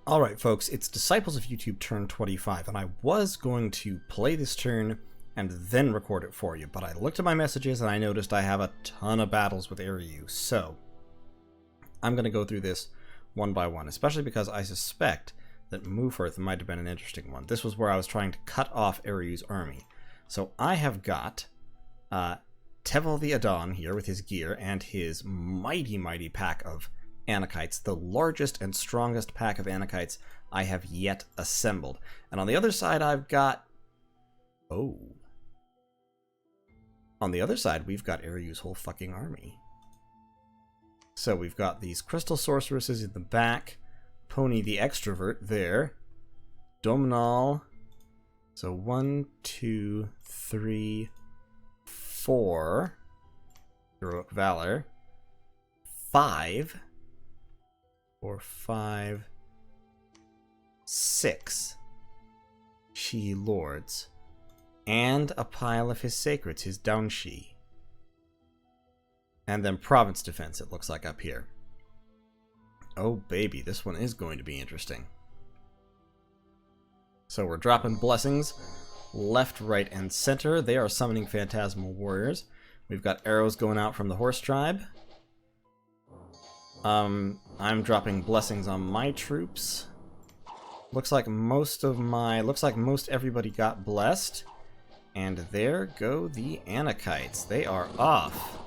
Alright folks, it's Disciples of YouTube turn 25, and I was going to play this turn and then record it for you, but I looked at my messages and I noticed I have a ton of battles with Ryu, so I'm going to go through this one by one, especially because I suspect that Movin might have been an interesting one. This was where I was trying to cut off Ryu's army. So I have got Tevel the Adon here with his gear and his mighty pack of Anakites, the largest and strongest pack of Anakites I have yet assembled. And on the other side I've got... Oh. On the other side we've got Ryu's whole fucking army. So we've got these Crystal Sorceresses in the back, Pony the Extrovert there, Domnall, so 1, 2, 3, 4, Heroic Valor, 5, 4, 5, 6 Shi Lords, and a pile of his Sacreds, his Downshi. And then Province Defense, it looks like, up here. Oh baby, this one is going to be interesting. So we're dropping blessings left, right, and center. They are summoning Phantasmal Warriors. We've got arrows going out from the Horse Tribe. I'm dropping blessings on my troops. Looks like most everybody got blessed. And there go the Anakites. They are off.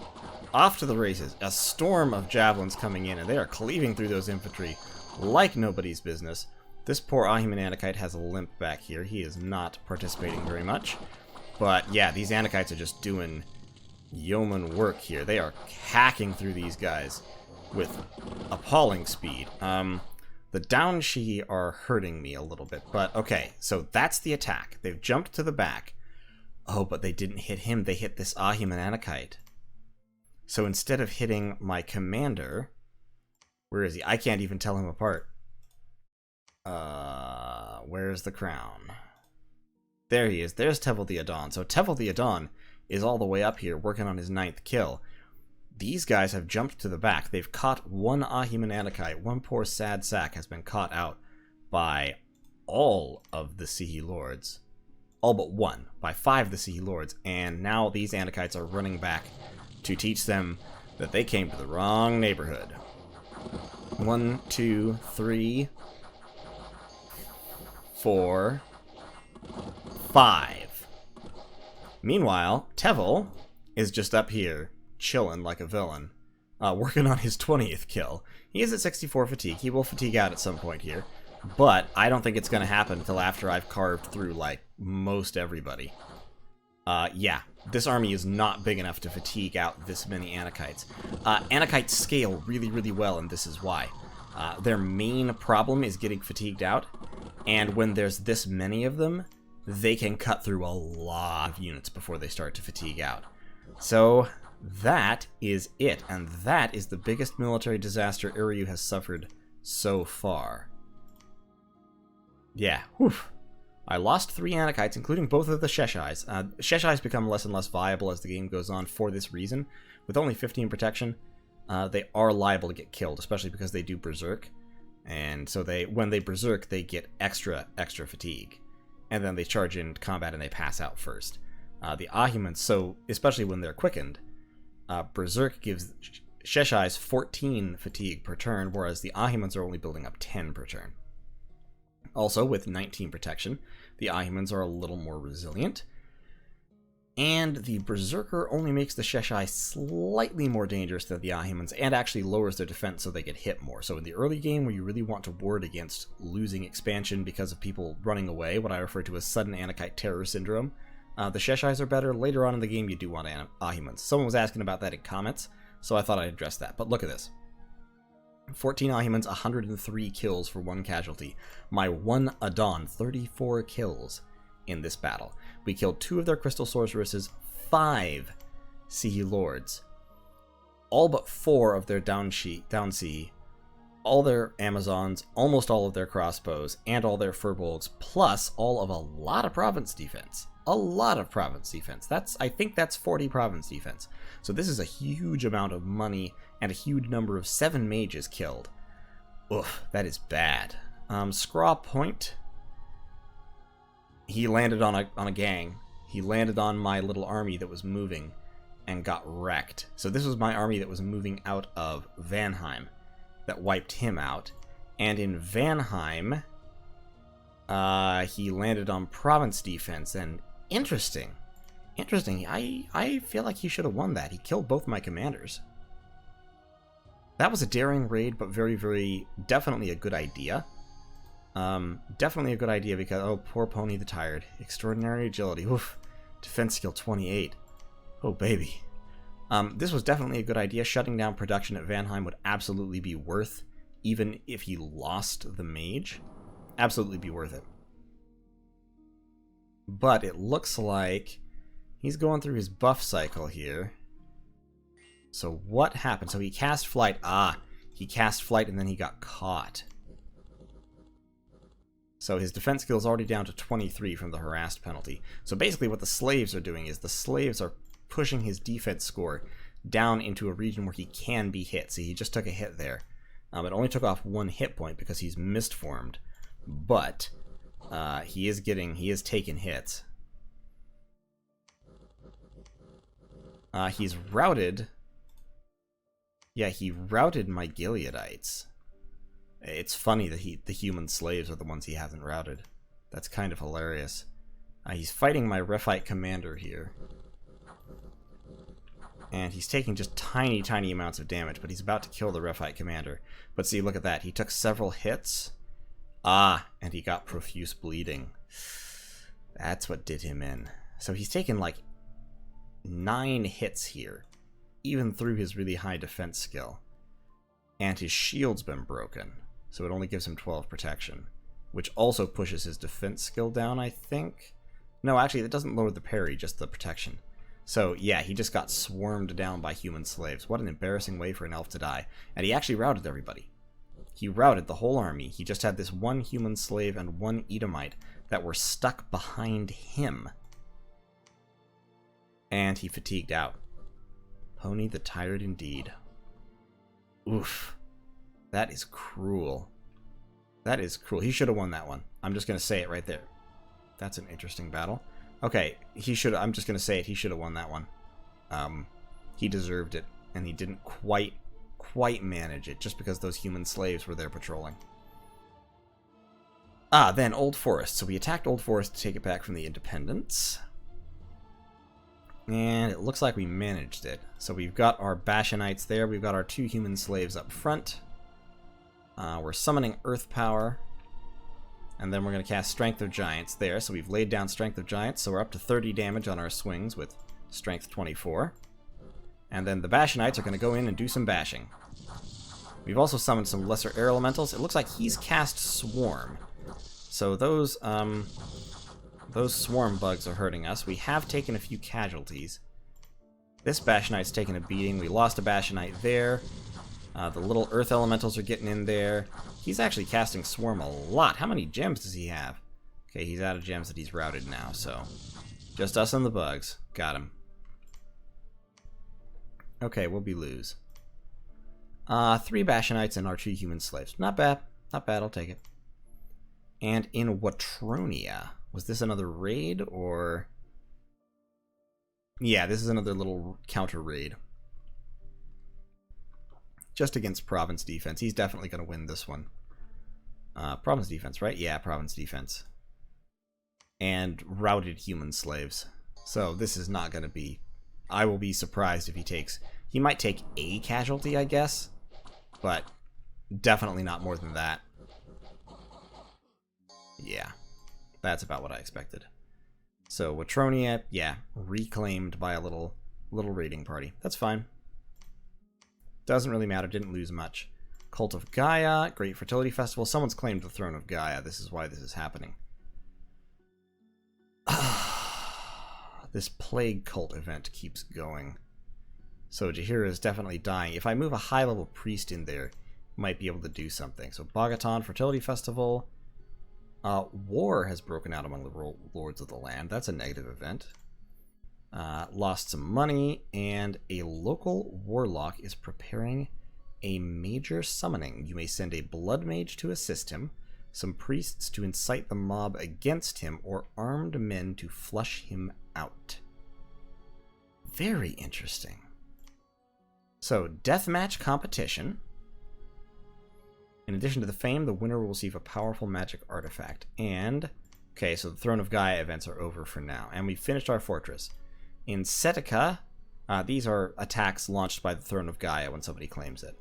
Off to the races. A storm of javelins coming in, and they are cleaving through those infantry like nobody's business. This poor Ahiman Anakite has a limp back here. He is not participating very much. But yeah, these Anakites are just doing yeoman work here. They are hacking through these guys with appalling speed. The Downshi are hurting me a little bit, but okay, so that's the attack. They've jumped to the back. Oh, but they didn't hit him. They hit this Ahiman Anakite. So instead of hitting my commander, where is he? I can't even tell him apart. Where's the crown? There he is. There's Tevel the Adon. So Tevel the Adon is all the way up here working on his 9th kill. These guys have jumped to the back. They've caught one Ahiman Anakite. One poor sad sack has been caught out by all of the Sihi Lords. All but one. By 5 of the Sihi Lords. And now these Anakites are running back to teach them that they came to the wrong neighborhood. 1, 2, 3, 4, 5. Meanwhile, Tevel is just up here, chilling like a villain, working on his 20th kill. He is at 64 fatigue. He will fatigue out at some point here, but I don't think it's going to happen until after I've carved through, like, most everybody. Yeah, this army is not big enough to fatigue out this many Anakites. Anakites scale really well, and this is why. Their main problem is getting fatigued out, and when there's this many of them, they can cut through a lot of units before they start to fatigue out. So that is it, and that is the biggest military disaster Ryu has suffered so far. Yeah, whew. I lost 3 Anakites, including both of the Sheshais. Sheshais become less and less viable as the game goes on for this reason. With only 15 protection, they are liable to get killed, especially because they do Berserk. And so when they Berserk, they get extra fatigue. And then they charge in combat and they pass out first. The Ahimans, so especially when they're quickened, Berserk gives Sheshais 14 fatigue per turn, whereas the Ahimans are only building up 10 per turn. Also, with 19 protection, the Ahimans are a little more resilient. And the Berserker only makes the Sheshai slightly more dangerous than the Ahimans, and actually lowers their defense so they get hit more. So in the early game, where you really want to ward against losing expansion because of people running away, what I refer to as sudden Anakite terror syndrome, the Sheshais are better. Later on in the game, you do want Ahimans. Someone was asking about that in comments, so I thought I'd address that. But look at this. 14 Ahimans, 103 kills for 1 casualty. My 1 Adon, 34 kills in this battle. We killed 2 of their Crystal Sorceresses, 5 Sihi Lords, all but 4 of their Downshi, all their Amazons, almost all of their crossbows, and all their Furbolgs, plus all of a lot of province defense. A lot of province defense. I think that's 40 province defense. So this is a huge amount of money and a huge number of 7 mages killed. Oof, that is bad. Scraw Point. He landed on a gang. He landed on my little army that was moving and got wrecked. So this was my army that was moving out of Vanheim that wiped him out. And in Vanheim, he landed on province defense. And interesting. I feel like he should have won that. He killed both my commanders. That was a daring raid, but very, very definitely a good idea. Definitely a good idea because, oh, poor Pony the Tired. Extraordinary agility. Oof. Defense skill 28. Oh, baby. This was definitely a good idea. Shutting down production at Vanheim would absolutely be worth, even if he lost the mage. Absolutely be worth it. But it looks like he's going through his buff cycle here. So what happened? So he cast Flight. He cast Flight and then he got caught. So his defense skill is already down to 23 from the harassed penalty. So basically what the slaves are doing is the slaves are pushing his defense score down into a region where he can be hit. See, he just took a hit there. It only took off 1 hit point because he's mistformed. But he is taking hits. He's routed. Yeah, he routed my Gileadites. It's funny that the human slaves are the ones he hasn't routed. That's kind of hilarious. He's fighting my Rephite commander here. And he's taking just tiny, tiny amounts of damage, but he's about to kill the Rephite commander. But see, look at that. He took several hits. And he got profuse bleeding. That's what did him in. So he's taken like 9 hits here, even through his really high defense skill. And his shield's been broken, so it only gives him 12 protection, which also pushes his defense skill down, I think. No, actually, that doesn't lower the parry, just the protection. So, yeah, he just got swarmed down by human slaves. What an embarrassing way for an elf to die. And he actually routed everybody. He routed the whole army. He just had this 1 human slave and 1 Edomite that were stuck behind him. And he fatigued out. Pony the Tired indeed. Oof. That is cruel. That is cruel. He should have won that one. I'm just going to say it right there. That's an interesting battle. Okay, I'm just going to say it. He should have won that one. He deserved it, and he didn't quite manage it, just because those human slaves were there patrolling. Then Old Forest. So we attacked Old Forest to take it back from the Independents. And it looks like we managed it. So we've got our Bashanites there. We've got our 2 human slaves up front. We're summoning Earth Power. And then we're going to cast Strength of Giants there. So we've laid down Strength of Giants. So we're up to 30 damage on our swings with Strength 24. And then the Bashanites are going to go in and do some bashing. We've also summoned some Lesser Air Elementals. It looks like he's cast Swarm. So those swarm bugs are hurting us. We have taken a few casualties. This Bashanite's taken a beating. We lost a Bashanite there. The little Earth Elementals are getting in there. He's actually casting Swarm a lot. How many gems does he have? Okay, he's out of gems that he's routed now, so... just us and the bugs. Got him. Okay, we'll be lose. 3 Bashanites and our 2 human slaves. Not bad. Not bad, I'll take it. And in Watronia... was this another raid, or... yeah, this is another little counter raid. Just against Province Defense. He's definitely going to win this one. Province Defense, right? Yeah, Province Defense. And routed human slaves. So this is not going to be... I will be surprised if he takes... he might take a casualty, I guess. But definitely not more than that. Yeah. That's about what I expected. So Watronia, yeah, reclaimed by a little raiding party. That's fine. Doesn't really matter, didn't lose much. Cult of Gaia, Great Fertility Festival. Someone's claimed the Throne of Gaia. This is why this is happening. This Plague Cult event keeps going. So Jaheira is definitely dying. If I move a high-level priest in there, might be able to do something. So Bogatan Fertility Festival. War has broken out among the lords of the land. That's a negative event. Lost some money, and a local warlock is preparing a major summoning. You may send a blood mage to assist him. some priests to incite the mob against him, or armed men to flush him out. Very interesting. So, deathmatch competition. In addition to the fame, the winner will receive a powerful magic artifact. And, okay, so the Throne of Gaia events are over for now. And we finished our fortress. In Setica, these are attacks launched by the Throne of Gaia when somebody claims it.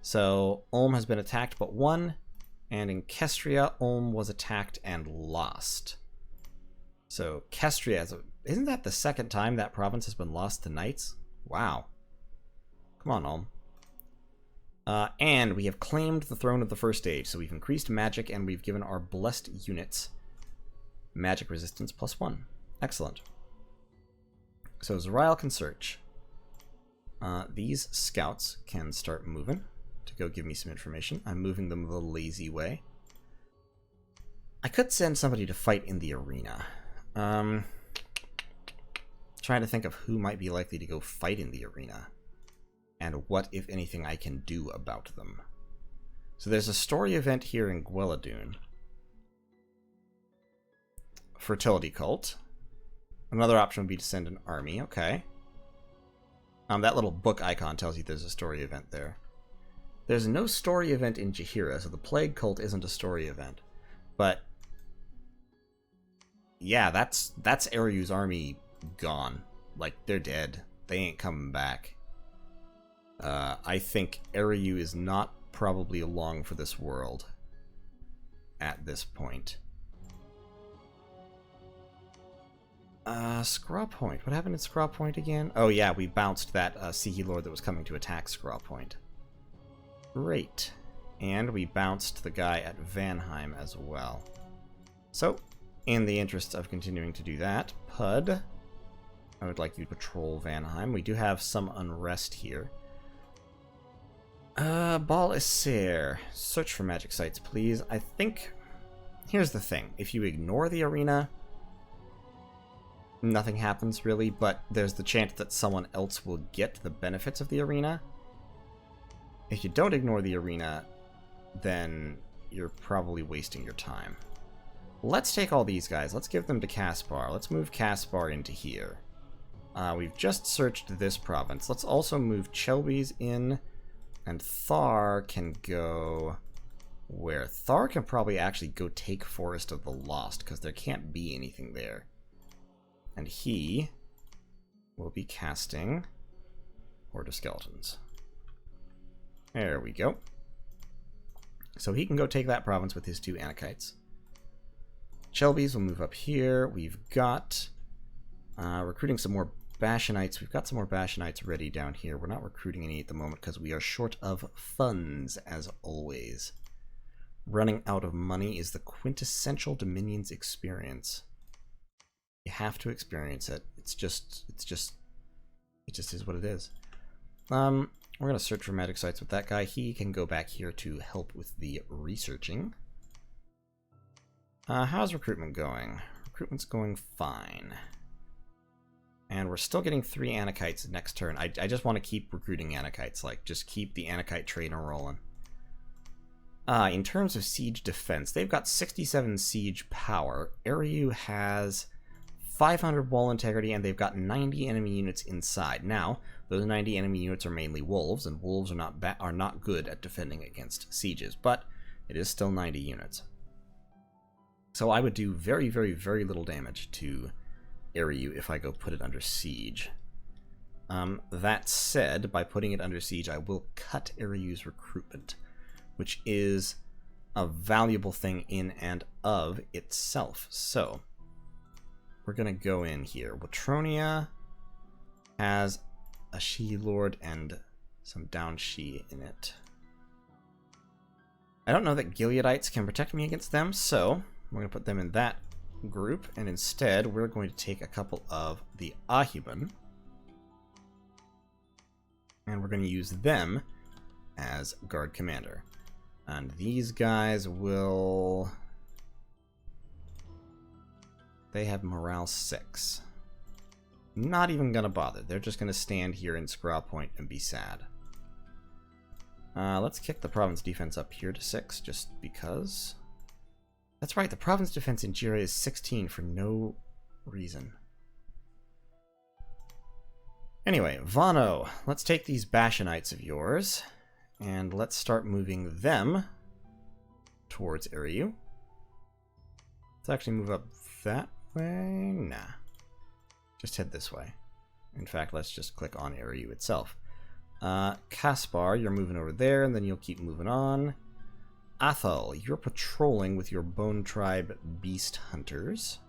So, Ulm has been attacked but won. And in Kestria, Ulm was attacked and lost. So, Kestria, isn't that the second time that province has been lost to knights? Wow. Come on, Ulm. And we have claimed the throne of the first age, so we've increased magic and we've given our blessed units magic resistance +1. Excellent. So Zariel can search. These scouts can start moving to go give me some information. I'm moving them the lazy way. I could send somebody to fight in the arena. Trying to think of who might be likely to go fight in the arena. And what, if anything, I can do about them. So there's a story event here in Gueladun. Fertility cult. Another option would be to send an army. Okay. That little book icon tells you there's a story event there. There's no story event in Jaheira, so the plague cult isn't a story event. But yeah, that's Eryu's army gone. Like, they're dead. They ain't coming back. I think Eryu is not probably along for this world at this point. Scraw Point. What happened at Scraw Point again? Oh yeah, we bounced that Sihi Lord that was coming to attack Scraw Point. Great. And we bounced the guy at Vanheim as well. So, in the interest of continuing to do that, Pud, I would like you to patrol Vanheim. We do have some unrest here. Bal Isir. Search for magic sites, please. I think... Here's the thing. If you ignore the arena, nothing happens, really, but there's the chance that someone else will get the benefits of the arena. If you don't ignore the arena, then you're probably wasting your time. Let's take all these guys. Let's give them to Caspar. Let's move Caspar into here. We've just searched this province. Let's also move Chelby's in... And Thar can go... Where? Thar can probably actually go take Forest of the Lost, because there can't be anything there. And he will be casting Horde of Skeletons. There we go. So he can go take that province with his 2 Anakites. Chelby's will move up here. We've got recruiting some more Bashanites. We've got some more Bashanites ready down here. We're not recruiting any at the moment because we are short of funds, as always. Running out of money is the quintessential Dominions experience. You have to experience it. It just is what it is. We're going to search for magic sites with that guy. He can go back here to help with the researching. How's recruitment going? Recruitment's going fine. And we're still getting 3 Anakites next turn. I just want to keep recruiting Anakites. Like, just keep the Anakite train rolling. In terms of siege defense, they've got 67 siege power. Eryu has 500 wall integrity, and they've got 90 enemy units inside. Now, those 90 enemy units are mainly wolves, and wolves are not good at defending against sieges, but it is still 90 units. So I would do very, very, very little damage to Eryu if I go put it under siege. That said, by putting it under siege, I will cut Eryu's recruitment, which is a valuable thing in and of itself. So, we're going to go in here. Watronia has a She-Lord and some down She in it. I don't know that Gileadites can protect me against them, so we're going to put them in that group, and instead we're going to take a couple of the Ahiman, and we're going to use them as guard commander. And these guys will... They have morale 6. Not even gonna bother. They're just gonna stand here in Scraw Point and be sad. Let's kick the province defense up here to 6, just because. That's right, the province defense in Jira is 16 for no reason. Anyway, Vano, let's take these Bashanites of yours, and let's start moving them towards Eriu. Let's actually move up that way. Nah. Just head this way. In fact, let's just click on Eriu itself. Kaspar, you're moving over there, and then you'll keep moving on. Athel, you're patrolling with your Bone Tribe Beast Hunters.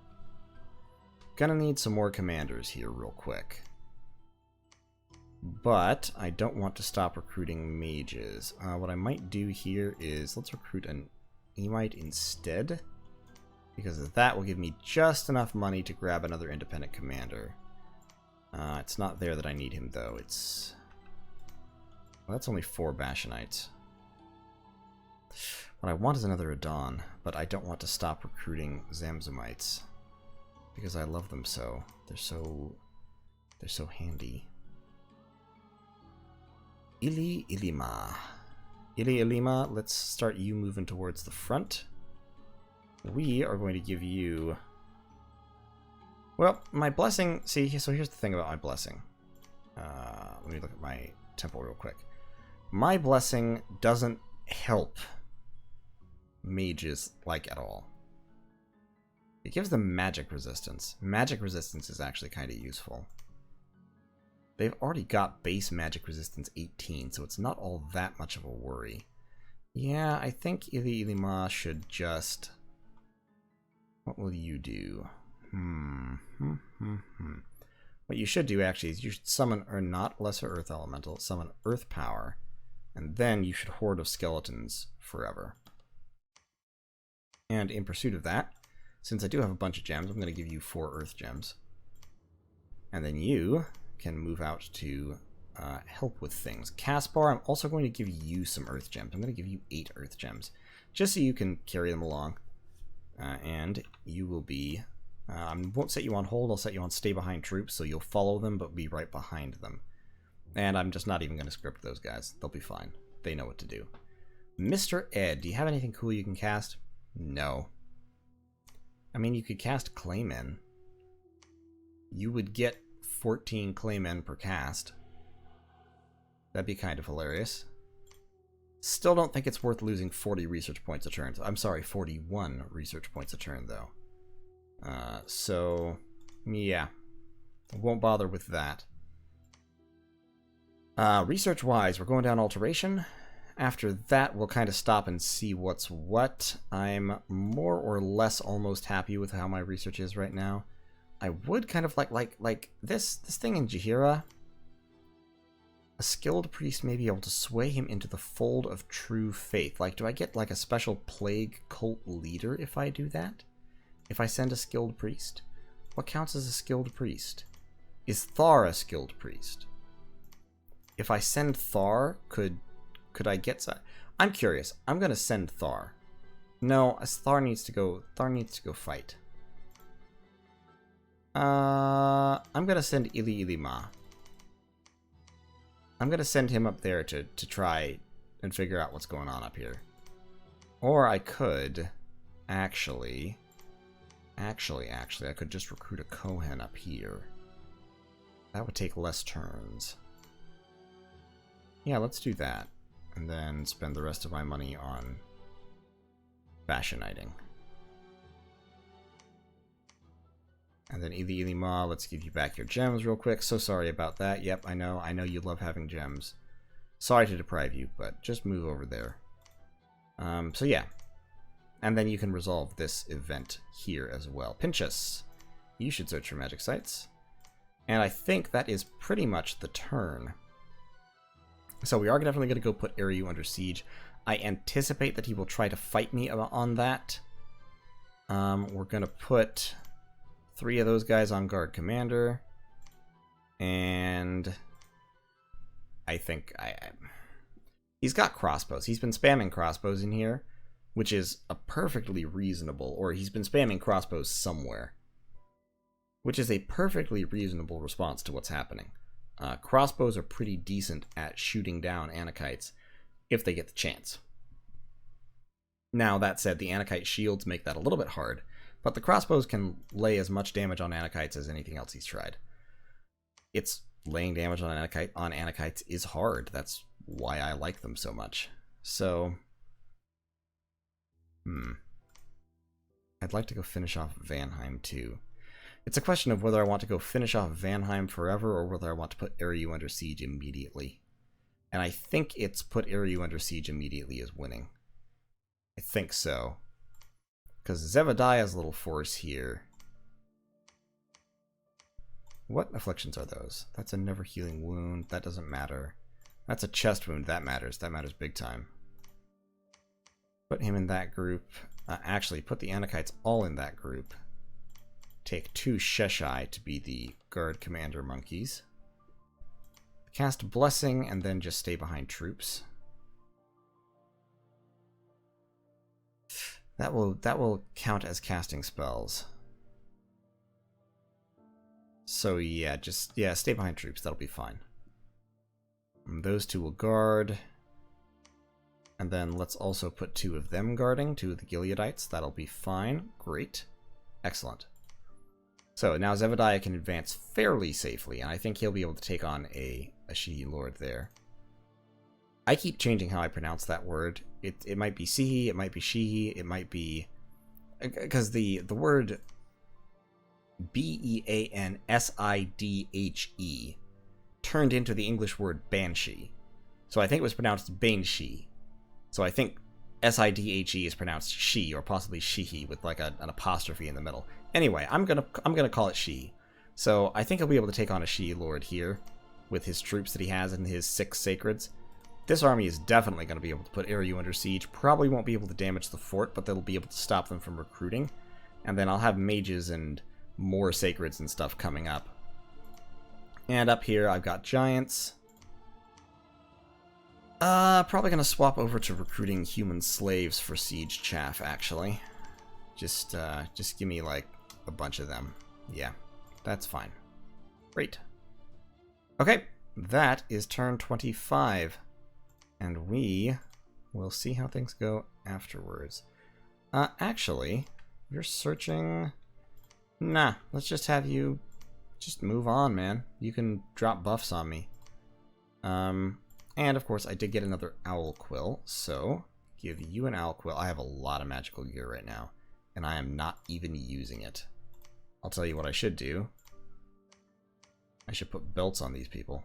Gonna need some more commanders here real quick. But I don't want to stop recruiting mages. What I might do here is let's recruit an Emite instead, because that will give me just enough money to grab another independent commander. It's not there that I need him, though. It's... well, that's only 4 Bashanites. What I want is another Adon, but I don't want to stop recruiting Zamzumites, because I love them so. They're so handy. Ili Ilima. Ili Ilima, let's start you moving towards the front. We are going to give you... well, my blessing... see, so here's the thing about my blessing. Let me look at my temple real quick. My blessing doesn't help mages, like, at all. It gives them magic resistance. Magic resistance is actually kind of useful. They've already got base magic resistance 18, so it's not all that much of a worry. Yeah, I think Ili Ilima should just... what will you do? What you should do, actually, is you should summon, or not Lesser Earth Elemental, summon Earth Power, and then you should Horde of Skeletons forever. And in pursuit of that, since I do have a bunch of gems, I'm going to give you 4 Earth Gems. And then you can move out to help with things. Kaspar, I'm also going to give you some Earth Gems. I'm going to give you 8 Earth Gems, just so you can carry them along. And you will be... I won't set you on hold, I'll set you on stay behind troops, so you'll follow them, but be right behind them. And I'm just not even going to script those guys. They'll be fine. They know what to do. Mr. Ed, do you have anything cool you can cast? No. I mean, you could cast Claymen. You would get 14 Claymen per cast. That'd be kind of hilarious. Still don't think it's worth losing 40 research points a turn. I'm sorry, 41 research points a turn, though. So, yeah. Won't bother with that. Research-wise, we're going down Alteration. After that, we'll kind of stop and see what's what. I'm more or less almost happy with how my research is right now. I would kind of like this thing in Jaheira. A skilled priest may be able to sway him into the fold of true faith. Like, do I get like a special plague cult leader if I do that? If I send a skilled priest? What counts as a skilled priest? Is Thar a skilled priest? If I send Thar, could I get some? I'm curious. I'm gonna send Thar. No, Thar needs to go. Thar needs to go fight. I'm gonna send Ili Ilima. I'm gonna send him up there to try and figure out what's going on up here. Or I could actually, I could just recruit a Kohen up here. That would take less turns. Yeah, let's do that. And then spend the rest of my money on Bashaniting. And then Ili Ilima, let's give you back your gems real quick. So sorry about that. Yep, I know you love having gems. Sorry to deprive you, but just move over there. So yeah. And then you can resolve this event here as well. Pinchus, you should search for magic sites. And I think that is pretty much the turn. So we are definitely going to go put Eriu under siege. I anticipate that he will try to fight me on that. We're going to put 3 of those guys on guard commander. And I think he's got crossbows. He's been spamming crossbows in here, which is a perfectly reasonable, or he's been spamming crossbows somewhere, which is a perfectly reasonable response to what's happening. Crossbows are pretty decent at shooting down Anakites if they get the chance. Now, that said, the Anakite shields make that a little bit hard, but the crossbows can lay as much damage on Anakites as anything else he's tried. It's laying damage on Anakites is hard. That's why I like them so much. So, I'd like to go finish off Vanheim too. It's a question of whether I want to go finish off Vanheim forever or whether I want to put Eriu under siege immediately. And I think it's put Eriu under siege immediately is winning. I think so. Because Zevadiah's little force here. What afflictions are those? That's a never healing wound. That doesn't matter. That's a chest wound. That matters. That matters big time. Put him in that group. Actually, put the Anakites all in that group. Take 2 Sheshai to be the guard commander monkeys. Cast Blessing and then just stay behind troops. That will count as casting spells. So yeah, stay behind troops. That'll be fine. And those 2 will guard. And then let's also put 2 of them guarding, 2 of the Gileadites. That'll be fine. Great. Excellent. So now Zevadiah can advance fairly safely, and I think he'll be able to take on a Shihi Lord there. I keep changing how I pronounce that word. It might be Sihi, it might be Shihi, it might be... Because the word Beansidhe turned into the English word Banshee. So I think it was pronounced Banshee. So I think Sidhe is pronounced she, or possibly Shihi with like an apostrophe in the middle. Anyway, I'm gonna call it she. So I think he'll be able to take on a Shihi Lord here with his troops that he has and his 6 sacreds. This army is definitely going to be able to put Eriu under siege. Probably won't be able to damage the fort, but they'll be able to stop them from recruiting. And then I'll have mages and more sacreds and stuff coming up. And up here I've got giants. Probably going to swap over to recruiting human slaves for siege chaff, actually. Just give me, like, a bunch of them. Yeah, that's fine. Great. Okay, that is turn 25. And we will see how things go afterwards. Actually, you're searching... Nah, let's just have you just move on, man. You can drop buffs on me. And, of course, I did get another Owl Quill, so give you an Owl Quill. I have a lot of magical gear right now, and I am not even using it. I'll tell you what I should do. I should put belts on these people.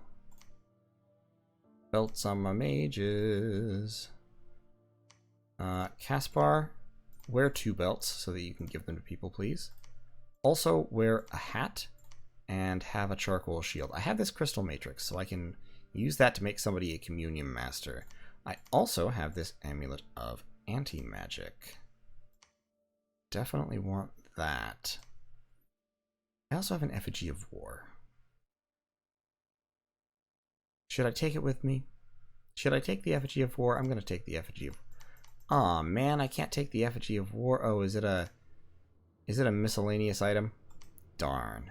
Belts on my mages. Caspar, wear 2 belts so that you can give them to people, please. Also, wear a hat and have a charcoal shield. I have this crystal matrix, so I can use that to make somebody a communion master. I also have this amulet of anti-magic. Definitely want that. I also have an effigy of war. Should I take it with me? Should I take the effigy of war? I'm going to take the effigy of... Aw, man, I can't take the effigy of war. Oh, is it a miscellaneous item? Darn.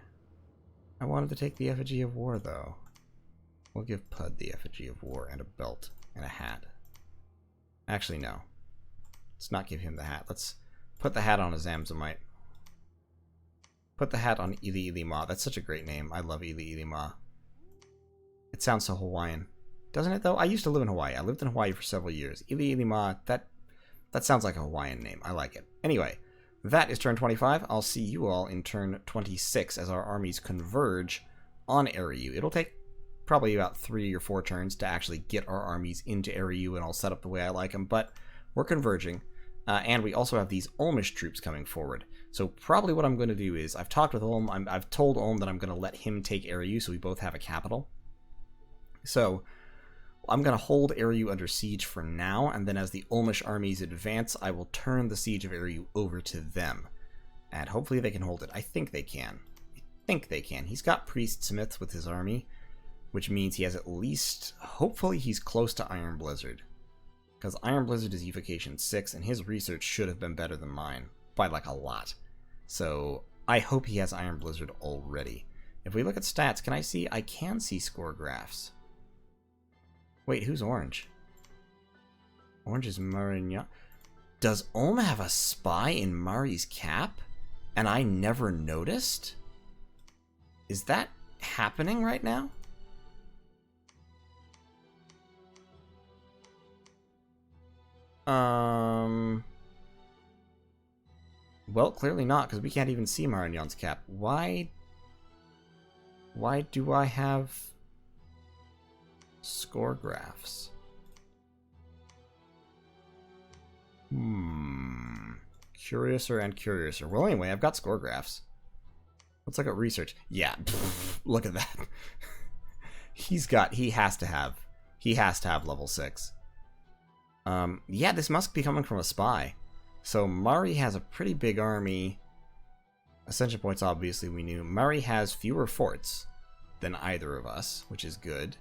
I wanted to take the effigy of war, though. We'll give Pud the effigy of war and a belt and a hat. Actually, no. Let's not give him the hat. Let's put the hat on a Zamzamite. Put the hat on Ili Ili Ma. That's such a great name. I love Ili Ili Ma. It sounds so Hawaiian. Doesn't it, though? I used to live in Hawaii. I lived in Hawaii for several years. Ili Ili Ma, that sounds like a Hawaiian name. I like it. Anyway, that is turn 25. I'll see you all in turn 26 as our armies converge on Eriu. It'll take probably about 3 or 4 turns to actually get our armies into Eriu and all set up the way I like them, but we're converging. And we also have these Olmish troops coming forward. So probably what I'm going to do is, I've talked with Olm, I've told Olm that I'm going to let him take Eriu so we both have a capital. So I'm going to hold Eriu under siege for now, and then as the Olmish armies advance, I will turn the siege of Eriu over to them. And hopefully they can hold it. I think they can. He's got Priest Smiths with his army, which means he has at least... Hopefully he's close to Iron Blizzard. Because Iron Blizzard is Evocation 6, and his research should have been better than mine. By, like, a lot. So, I hope he has Iron Blizzard already. If we look at stats, can I see... I can see score graphs. Wait, who's orange? Orange is Marignan. Does Ulm have a spy in Mari's cap? And I never noticed? Is that happening right now? Well, clearly not, because we can't even see Marignon's cap. Why do I have score graphs? Curiouser and curiouser. Well, anyway, I've got score graphs. Let's look at research. Yeah, look at that. He has to have level 6. Yeah, this must be coming from a spy. So Mari has a pretty big army. Ascension points, obviously, we knew. Mari has fewer forts than either of us, which is good.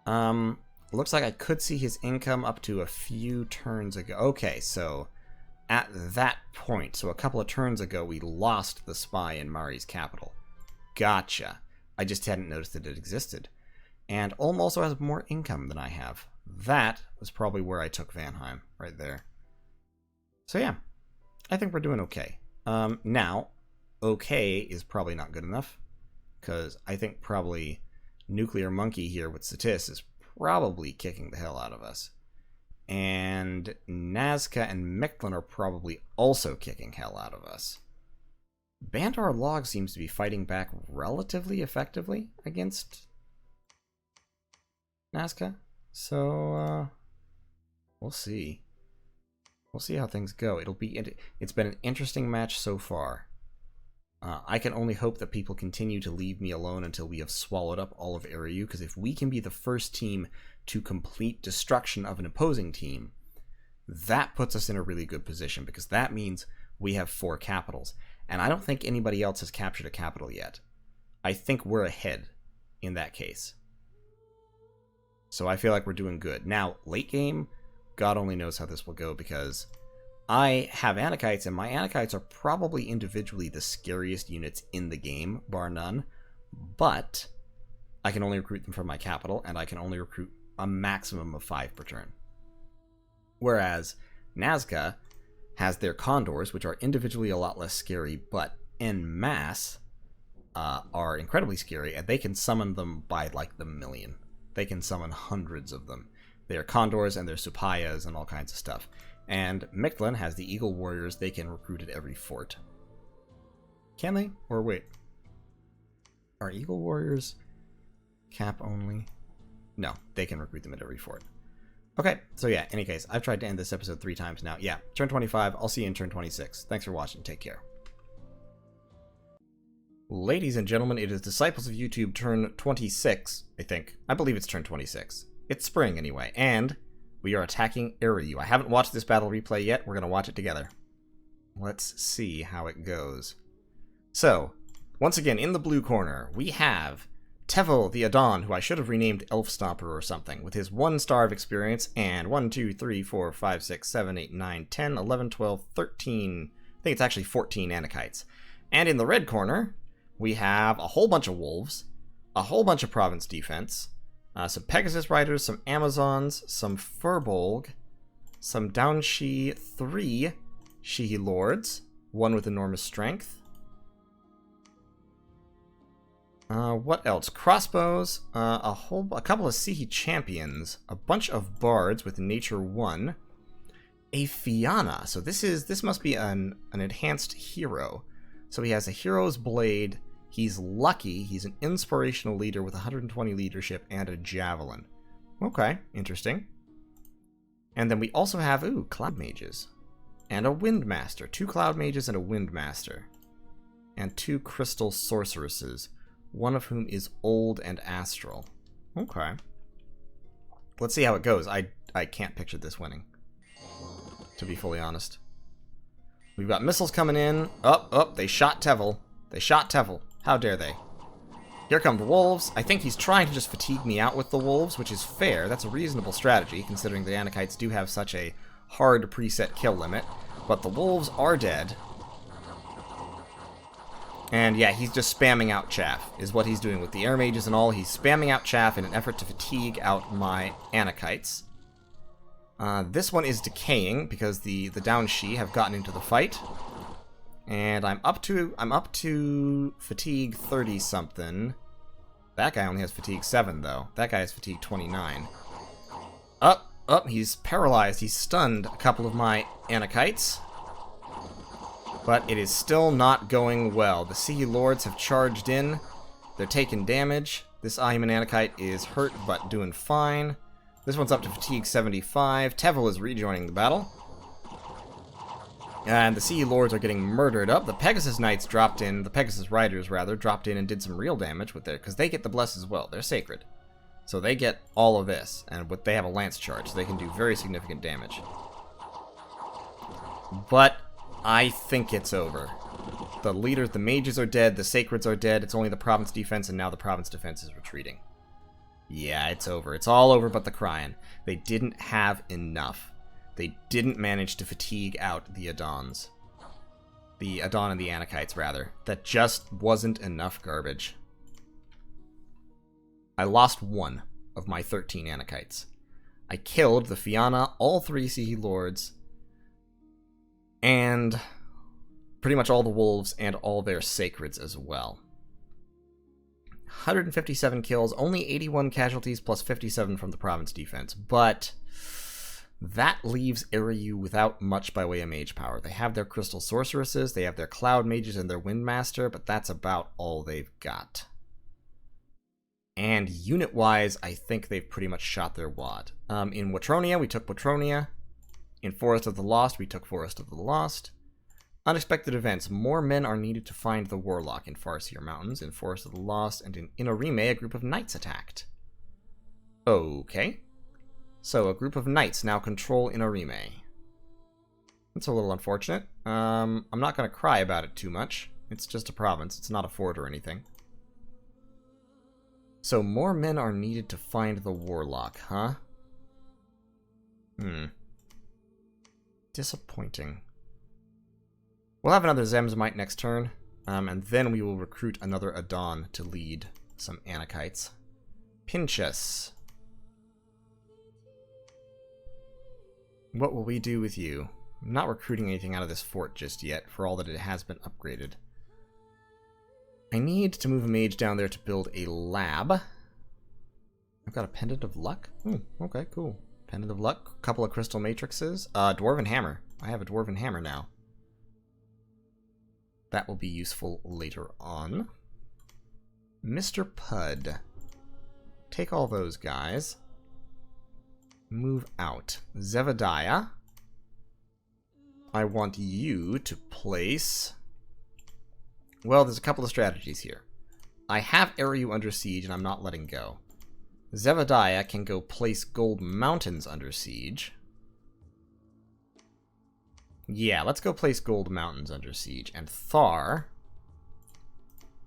Looks like I could see his income up to a few turns ago. Okay, so at that point, so a couple of turns ago, we lost the spy in Mari's capital. Gotcha. I just hadn't noticed that it existed. And Ulm also has more income than I have. That was probably where I took Vanheim, right there. So yeah, I think we're doing okay. Now, okay is probably not good enough, because I think probably Nuclear Monkey here with Satis is probably kicking the hell out of us. And Nazca and Mechlin are probably also kicking hell out of us. Bandar Log seems to be fighting back relatively effectively against Nazca. So, we'll see. We'll see how things go. It's been an interesting match so far. I can only hope that people continue to leave me alone until we have swallowed up all of Area U, because if we can be the first team to complete destruction of an opposing team, that puts us in a really good position, because that means we have 4 capitals. And I don't think anybody else has captured a capital yet. I think we're ahead in that case. So I feel like we're doing good. Now, late game, God only knows how this will go, because I have Anakites, and my Anakites are probably individually the scariest units in the game, bar none. But I can only recruit them from my capital, and I can only recruit a maximum of 5 per turn. Whereas Nazca has their Condors, which are individually a lot less scary, but en masse are incredibly scary, and they can summon them by like the million. They can summon hundreds of them. They are Condors and they're Supayas and all kinds of stuff. And Mechlin has the Eagle Warriors. They can recruit at every fort. Can they? Or wait. Are Eagle Warriors cap only? No, they can recruit them at every fort. Okay, so yeah, any case, I've tried to end this episode 3 times now. Yeah, turn 25. I'll see you in turn 26. Thanks for watching. Take care. Ladies and gentlemen, it is Disciples of YouTube turn 26, I think. I believe it's turn 26. It's spring, anyway, and we are attacking Area U. I haven't watched this battle replay yet. We're going to watch it together. Let's see how it goes. So, once again, in the blue corner, we have Tevel the Adon, who I should have renamed Elf Stomper or something, with his 1 star of experience, and 1, 2, 3, 4, 5, 6, 7, 8, 9, 10, 11, 12, 13, I think it's actually 14 Anakites. And in the red corner, we have a whole bunch of wolves, a whole bunch of province defense, some Pegasus Riders, some Amazons, some Furbolg, some Downshi 3 Shihi Lords, 1 with enormous strength. What else? Crossbows, a couple of Sihi Champions, a bunch of Bards with Nature 1, a Fianna. So this must be an enhanced hero. So he has a Hero's Blade. He's lucky. He's an inspirational leader with 120 leadership and a javelin. Okay, interesting. And then we also have, Cloud Mages. And a Wind Master. 2 Cloud Mages and a Wind Master. And 2 Crystal Sorceresses, one of whom is old and astral. Okay. Let's see how it goes. I can't picture this winning, to be fully honest. We've got missiles coming in. They shot Tevel. They shot Tevel. How dare they? Here come the wolves. I think he's trying to just fatigue me out with the wolves, which is fair. That's a reasonable strategy, considering the Anakites do have such a hard preset kill limit. But the wolves are dead. And yeah, he's just spamming out chaff, is what he's doing with the air mages and all. He's spamming out chaff in an effort to fatigue out my Anakites. This one is decaying because the down Shi have gotten into the fight. And I'm up to fatigue 30 something. That guy only has fatigue 7 though. That guy has fatigue 29. He's paralyzed. He's stunned a couple of my Anakites. But it is still not going well. The Sea Lords have charged in. They're taking damage. This Ahiman Anakite is hurt but doing fine. This one's up to fatigue 75. Tevel is rejoining the battle. And the Sea Lords are getting murdered up. The Pegasus Knights dropped in, the Pegasus Riders rather, dropped in and did some real damage with their, because they get the Bless as well. They're sacred. So they get all of this, and they have a Lance charge, so they can do very significant damage. But I think it's over. The leaders, the mages are dead, the sacreds are dead, it's only the province defense, and now the province defense is retreating. Yeah, it's over. It's all over but the crying. They didn't have enough. They didn't manage to fatigue out the Adons. The Adon and the Anakites, rather. That just wasn't enough garbage. I lost 1 of my 13 Anakites. I killed the Fianna, all 3 Sea Lords, and pretty much all the wolves and all their sacreds as well. 157 kills, only 81 casualties plus 57 from the province defense, but that leaves Eriyu without much by way of mage power. They have their crystal sorceresses, they have their cloud mages and their windmaster, but that's about all they've got. And unit-wise, I think they've pretty much shot their wad. In Watronia, we took Watronia. In Forest of the Lost, we took Forest of the Lost. Unexpected events. More men are needed to find the Warlock in Farseer Mountains, in Forest of the Lost, and in Inorime, a group of knights attacked. Okay. So, a group of knights now control Inorime. That's a little unfortunate. I'm not going to cry about it too much. It's just a province. It's not a fort or anything. So, more men are needed to find the Warlock, huh? Disappointing. We'll have another Zemzmite next turn, and then we will recruit another Adon to lead some Anakites. Pinchas. What will we do with you? I'm not recruiting anything out of this fort just yet, for all that it has been upgraded. I need to move a mage down there to build a lab. I've got a Pendant of Luck? Okay, cool. Pendant of Luck, a couple of crystal matrices. Dwarven Hammer. I have a Dwarven Hammer now. That will be useful later on. Mr. Pud. Take all those guys. Move out. Zevadiah. I want you to place... Well, there's a couple of strategies here. I have Eriyu under siege and I'm not letting go. Zevadiah can go place Gold Mountains under siege. Yeah, let's go place Gold Mountains under siege. And Thar...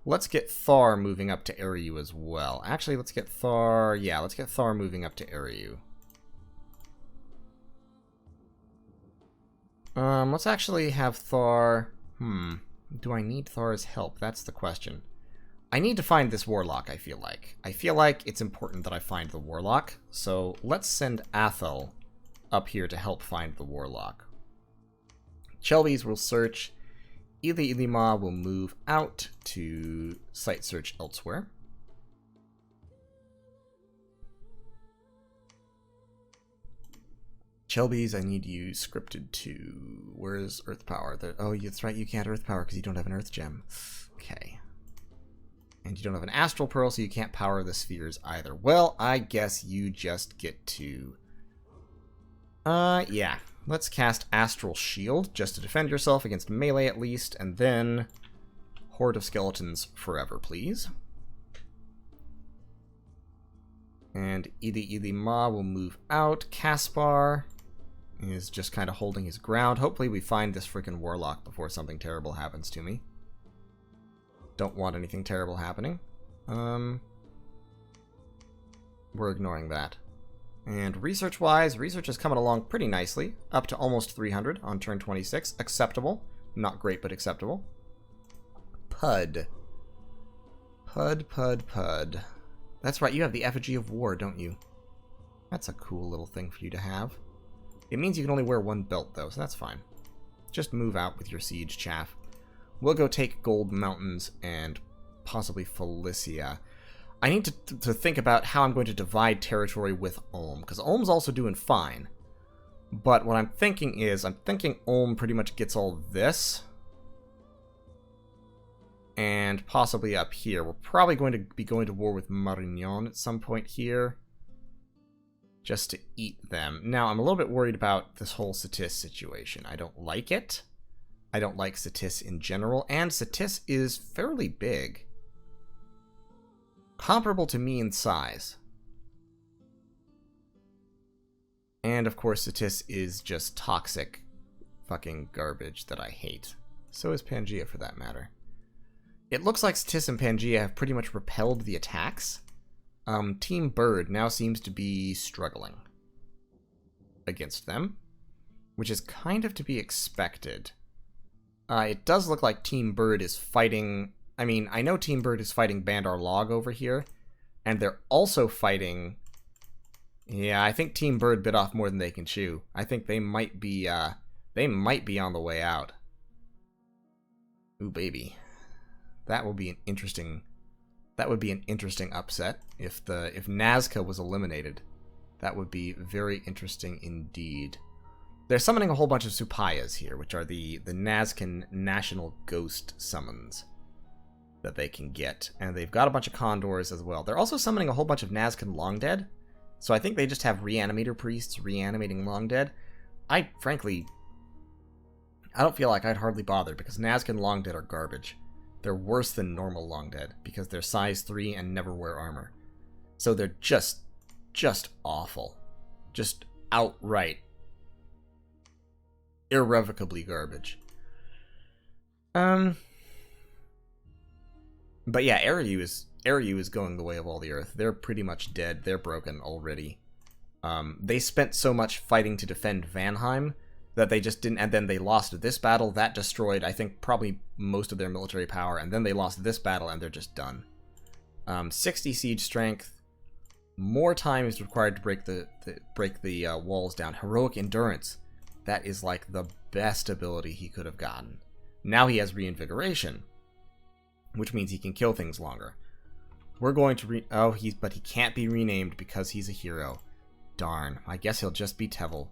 Let's get Thar moving up to Eriyu as well. Actually, let's get Thar... Yeah, let's get Thar moving up to Eriyu. Let's actually have Thar... Do I need Thar's help? That's the question. I need to find this Warlock, I feel like. I feel like it's important that I find the Warlock. So let's send Athel up here to help find the Warlock. Chelbys will search. Ili Ilima will move out to site search elsewhere. Chelbys, I need you scripted to... Where's Earth Power? Oh, that's right, you can't Earth Power because you don't have an Earth Gem. Okay. And you don't have an Astral Pearl, so you can't power the spheres either. Well, I guess you just get to... yeah. Let's cast Astral Shield, just to defend yourself against melee at least, and then... Horde of Skeletons forever, please. And Ili Ma will move out. Caspar is just kind of holding his ground. Hopefully we find this freaking Warlock before something terrible happens to me. Don't want anything terrible happening. We're ignoring that. And research-wise, research is coming along pretty nicely. Up to almost 300 on turn 26. Acceptable. Not great, but acceptable. Pud. Pud. That's right, you have the Effigy of War, don't you? That's a cool little thing for you to have. It means you can only wear one belt, though, so that's fine. Just move out with your siege chaff. We'll go take Gold Mountains and possibly Felicia. I need to think about how I'm going to divide territory with Ulm, because Ulm's also doing fine. But what I'm thinking is, I'm thinking Ulm pretty much gets all this. And possibly up here. We're probably going to be going to war with Marignan at some point here. Just to eat them. Now, I'm a little bit worried about this whole Satis situation. I don't like it. I don't like Satis in general. And Satis is fairly big. Comparable to me in size. And, of course, Satis is just toxic fucking garbage that I hate. So is Pangaea, for that matter. It looks like Satis and Pangaea have pretty much repelled the attacks. Team Bird now seems to be struggling against them, which is kind of to be expected. It does look like Team Bird is fighting... I mean, I know Team Bird is fighting Bandar Log over here, and they're also fighting... Yeah, I think Team Bird bit off more than they can chew. I think they might be on the way out. Ooh, baby. That will be an interesting... That would be an interesting upset if Nazca was eliminated. That would be very interesting indeed. They're summoning a whole bunch of Supayas here, which are the Nazcan National Ghost summons that they can get. And they've got a bunch of Condors as well. They're also summoning a whole bunch of Nazcan Longdead. So I think they just have Reanimator Priests reanimating Longdead. Frankly, I don't feel like I'd hardly bother because Nazcan Longdead are garbage. They're worse than normal Longdead because they're size 3 and never wear armor. So they're just awful. Just outright, irrevocably garbage. But yeah, Eriu is going the way of all the earth. They're pretty much dead. They're broken already. They spent so much fighting to defend Vanheim that they just didn't, and then they lost this battle. That destroyed, I think, probably most of their military power, and then they lost this battle, and they're just done. 60 siege strength. More time is required to break the walls down. Heroic endurance. That is like the best ability he could have gotten. Now he has reinvigoration, which means he can kill things longer. We're going to but he can't be renamed because he's a hero. Darn. I guess he'll just be Tevel.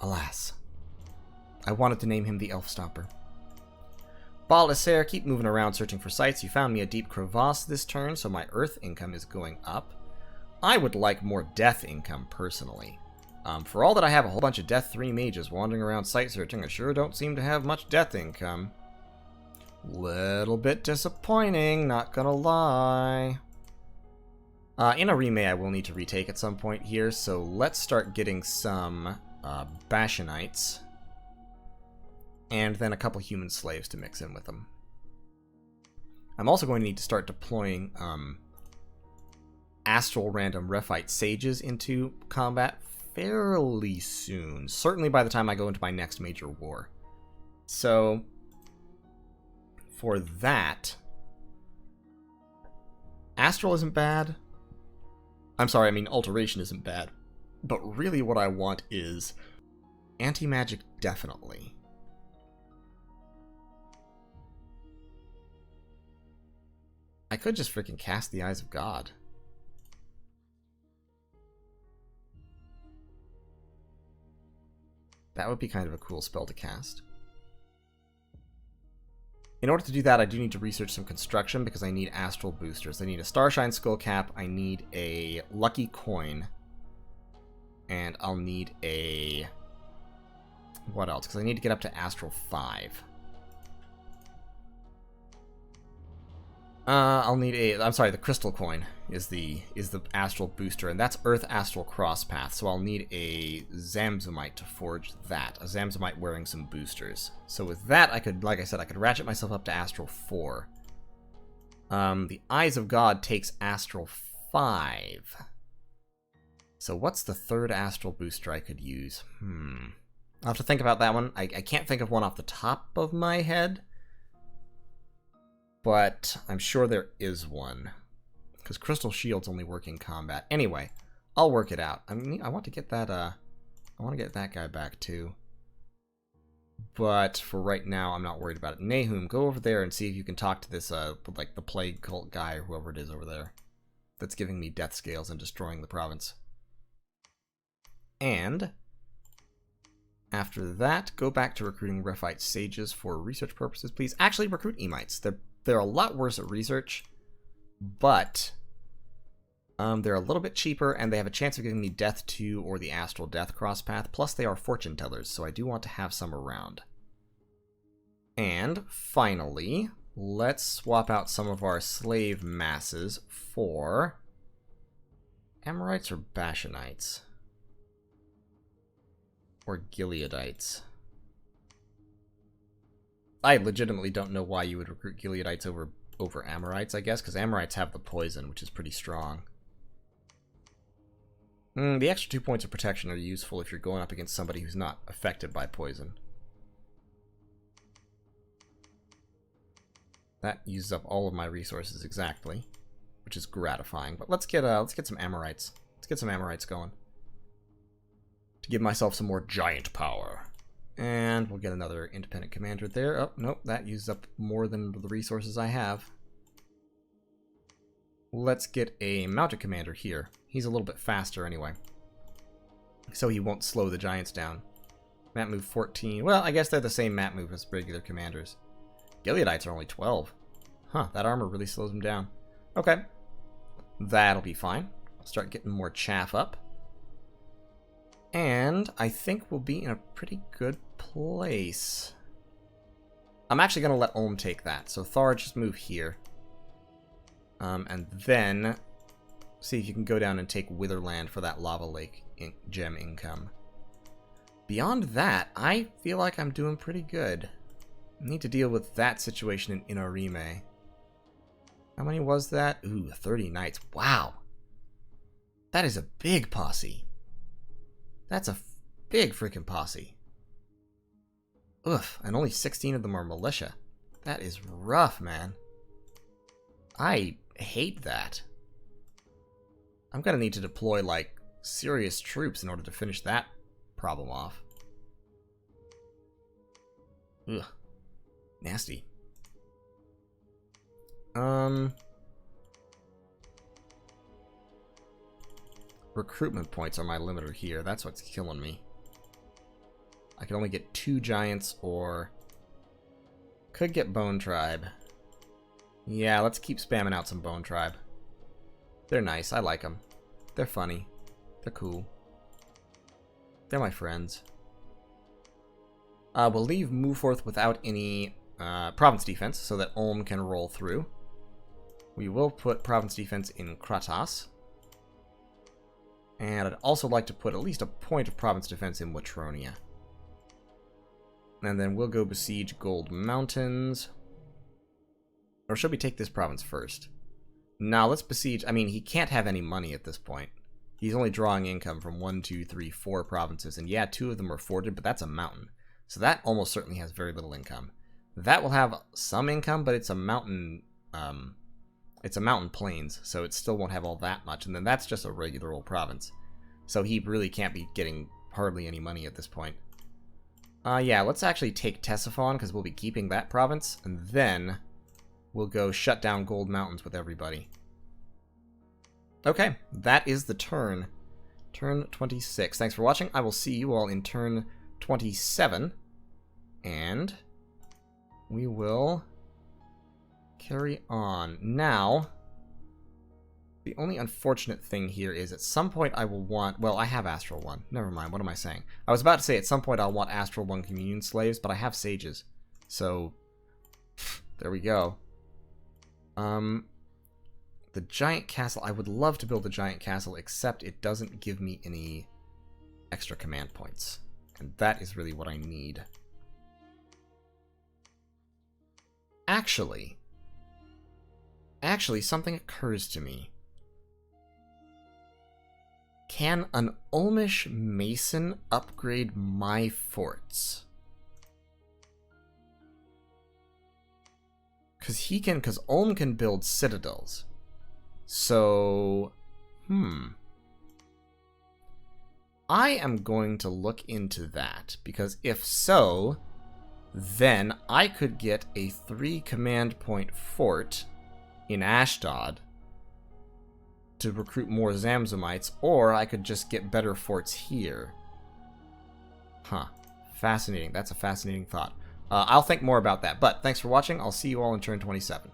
Alas. I wanted to name him the Elf Stopper. Balacer, keep moving around searching for sites. You found me a deep crevasse this turn, so my Earth income is going up. I would like more Death income, personally. For all that I have a whole bunch of Death 3 mages wandering around site searching, I sure don't seem to have much Death income. Little bit disappointing, not gonna lie. In a remake, I will need to retake at some point here, so let's start getting some Bashanites. And then a couple human slaves to mix in with them. I'm also going to need to start deploying Astral Random Rephite Sages into combat fairly soon. Certainly by the time I go into my next major war. So, for that, Astral isn't bad. I'm sorry, I mean Alteration isn't bad. But really what I want is Anti-Magic definitely. I could just freaking cast the Eyes of God. That would be kind of a cool spell to cast. In order to do that, I do need to research some construction because I need astral boosters. I need a Starshine Skull Cap, I need a Lucky Coin, and I'll need a... what else? Because I need to get up to Astral 5. I'll need a... I'm sorry, the Crystal Coin is the Astral Booster, and that's Earth Astral Crosspath, so I'll need a Zamzumite to forge that. A Zamzumite wearing some boosters. So with that, I could, like I said, I could ratchet myself up to Astral 4. The Eyes of God takes Astral 5. So what's the third Astral Booster I could use? I'll have to think about that one. I can't think of one off the top of my head. But I'm sure there is one. Because Crystal Shield's only work in combat. Anyway, I'll work it out. I mean, I want to get that, I want to get that guy back too. But for right now, I'm not worried about it. Nahum, go over there and see if you can talk to this, like the plague cult guy or whoever it is over there that's giving me death scales and destroying the province. And after that, go back to recruiting Rephite sages for research purposes, please. Actually, recruit Emites. They're a lot worse at research, but they're a little bit cheaper, and they have a chance of giving me Death 2 or the Astral Death cross path. Plus, they are fortune tellers, so I do want to have some around. And finally, let's swap out some of our slave masses for Amorites or Bashanites. Or Gileadites. I legitimately don't know why you would recruit Gileadites over Amorites, I guess, because Amorites have the poison, which is pretty strong. The extra 2 points of protection are useful if you're going up against somebody who's not affected by poison. That uses up all of my resources exactly, which is gratifying. But let's get some Amorites. Let's get some Amorites going to give myself some more giant power. And we'll get another independent commander there. Oh, nope, that uses up more than the resources I have. Let's get a mounted commander here. He's a little bit faster anyway, so he won't slow the giants down. Map move 14. Well, I guess they're the same map move as regular commanders. Gileadites are only 12. Huh, that armor really slows them down. Okay, that'll be fine. I'll start getting more chaff up. And I think we'll be in a pretty good place. I'm actually going to let Ulm take that. So Thar, just move here. And then see if you can go down and take Witherland for that Lava Lake gem income. Beyond that, I feel like I'm doing pretty good. I need to deal with that situation in Inarime. How many was that? Ooh, 30 knights. Wow. That is a big posse. That's a big freaking posse. Oof, and only 16 of them are militia. That is rough, man. I hate that. I'm gonna need to deploy, like, serious troops in order to finish that problem off. Ugh. Nasty. Recruitment points are my limiter here. That's what's killing me. I can only get 2 giants or... could get Bone Tribe. Yeah, let's keep spamming out some Bone Tribe. They're nice. I like them. They're funny. They're cool. They're my friends. We'll leave Mooforth without any province defense so that Ulm can roll through. We will put province defense in Kratas. And I'd also like to put at least a point of province defense in Watronia. And then we'll go besiege Gold Mountains. Or should we take this province first? Now let's besiege... I mean, he can't have any money at this point. He's only drawing income from 1, 2, 3, 4 provinces. And yeah, 2 of them are forted, but that's a mountain. So that almost certainly has very little income. That will have some income, but it's a mountain... it's a mountain plains, so it still won't have all that much. And then that's just a regular old province. So he really can't be getting hardly any money at this point. Yeah, let's actually take Ctesiphon, because we'll be keeping that province. And then we'll go shut down Gold Mountains with everybody. Okay, that is the turn. Turn 26. Thanks for watching. I will see you all in turn 27. And we will carry on. Now, the only unfortunate thing here is at some point I will want... Well, I have Astral 1. Never mind, what am I saying? I was about to say at some point I'll want Astral 1 Communion Slaves, but I have Sages. So, there we go. The Giant Castle. I would love to build a Giant Castle, except it doesn't give me any extra command points. And that is really what I need. Actually, something occurs to me. Can an Ulmish Mason upgrade my forts? Because Ulm can build citadels. So, I am going to look into that, because if so, then I could get a 3 command point fort in Ashdod to recruit more Zamzamites, or I could just get better forts here. Huh. Fascinating. That's a fascinating thought. I'll think more about that, but thanks for watching. I'll see you all in turn 27.